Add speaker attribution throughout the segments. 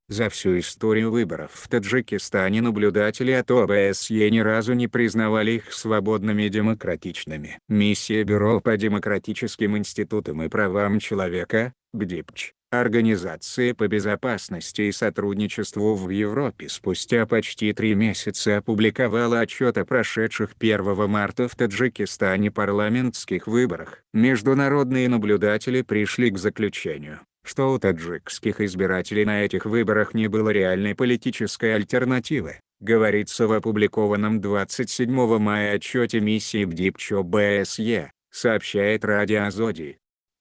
Speaker 1: За всю историю выборов в Таджикистане наблюдатели от ОБСЕ ни разу не признавали их свободными и демократичными. Миссия Бюро по демократическим институтам и правам человека, БДИПЧ, Организации по безопасности и сотрудничеству в Европе, спустя почти 3 месяца опубликовала отчет о прошедших 1 марта в Таджикистане парламентских выборах. Международные наблюдатели пришли к заключению, что у таджикских избирателей на этих выборах не было реальной политической альтернативы, говорится в опубликованном 27 мая отчете миссии БДИПЧ ОБСЕ, сообщает Радио Азоди.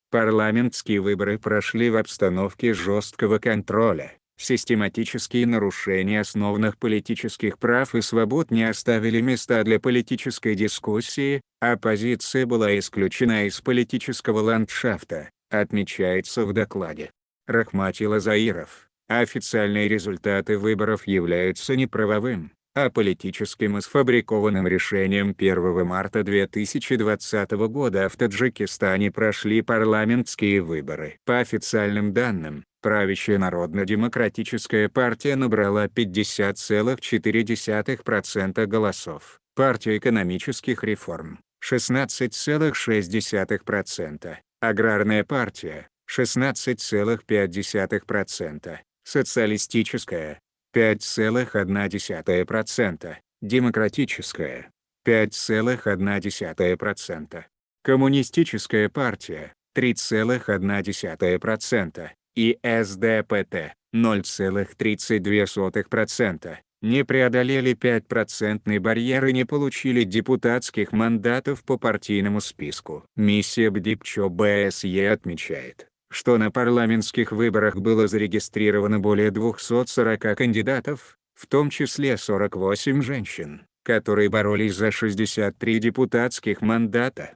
Speaker 1: Парламентские выборы прошли в обстановке жесткого контроля. Систематические нарушения основных политических прав и свобод не оставили места для политической дискуссии, оппозиция была исключена из политического ландшафта, отмечается в докладе. Рахматилла Заиров: официальные результаты выборов являются неправовым, а политическим и сфабрикованным решением 1 марта 2020 года в Таджикистане прошли парламентские выборы. По официальным данным, правящая Народно-демократическая партия набрала 50,4% голосов, партия экономических реформ – 16,6%, аграрная партия – 16,5%, социалистическая – 5,1%, демократическая – 5,1%, коммунистическая партия – 3,1% и СДПТ – 0,32%, не преодолели 5% барьер и не получили депутатских мандатов по партийному списку. Миссия БДИПЧ ОБСЕ отмечает, что на парламентских выборах было зарегистрировано более 240 кандидатов, в том числе 48 женщин, которые боролись за 63 депутатских мандата.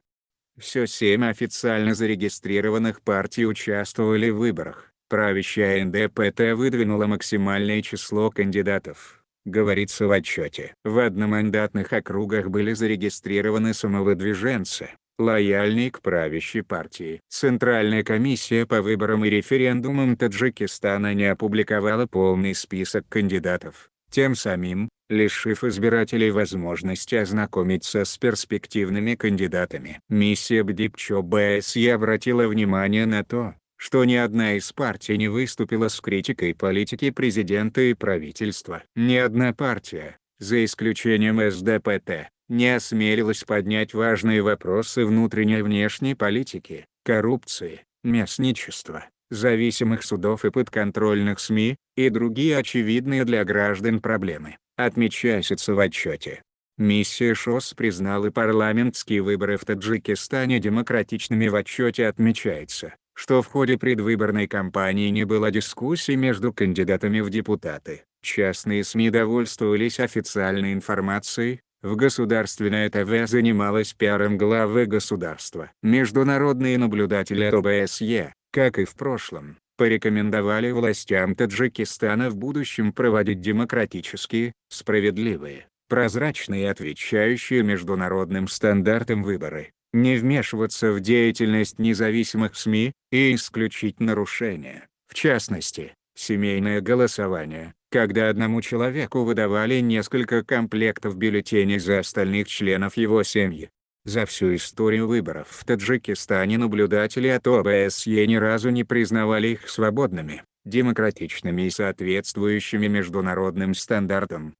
Speaker 1: Все 7 официально зарегистрированных партий участвовали в выборах. Правящая НДПТ выдвинула максимальное число кандидатов, говорится в отчете. В одномандатных округах были зарегистрированы самовыдвиженцы, лояльные к правящей партии. Центральная комиссия по выборам и референдумам Таджикистана не опубликовала полный список кандидатов, тем самым лишив избирателей возможности ознакомиться с перспективными кандидатами. Миссия БДИПЧ ОБСЕ обратила внимание на то, что ни одна из партий не выступила с критикой политики президента и правительства. Ни одна партия, за исключением СДПТ, не осмелилась поднять важные вопросы внутренней и внешней политики, коррупции, местничества, зависимых судов и подконтрольных СМИ, и другие очевидные для граждан проблемы, отмечается в отчете. Миссия ШОС признала парламентские выборы в Таджикистане демократичными. В отчете отмечается, что в ходе предвыборной кампании не было дискуссий между кандидатами в депутаты. Частные СМИ довольствовались официальной информацией, в государственное ТВ занималась пиаром главы государства. Международные наблюдатели от ОБСЕ, как и в прошлом, порекомендовали властям Таджикистана в будущем проводить демократические, справедливые, прозрачные и отвечающие международным стандартам выборы, не вмешиваться в деятельность независимых СМИ и исключить нарушения, в частности, семейное голосование, когда одному человеку выдавали несколько комплектов бюллетеней за остальных членов его семьи. За всю историю выборов в Таджикистане наблюдатели от ОБСЕ ни разу не признавали их свободными, демократичными и соответствующими международным стандартам.